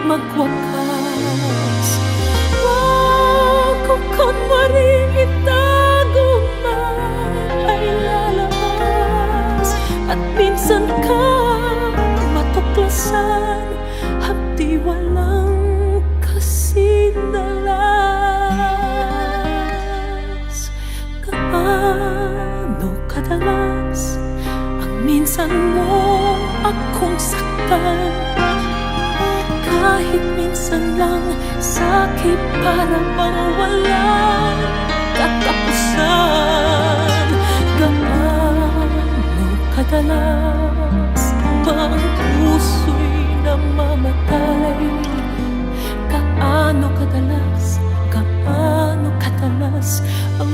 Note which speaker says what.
Speaker 1: magwakas. Wag ko kunwaring itago na ay lalabas, at minsan ka matuklasan, hapdi walang kasinalas. Gaano kadalas ang minsan mo akong saktan, kahit minsan lang sakit para bang walang katapusan. Gaano kadalas ba ang puso'y namamatay? Gaano kadalas ang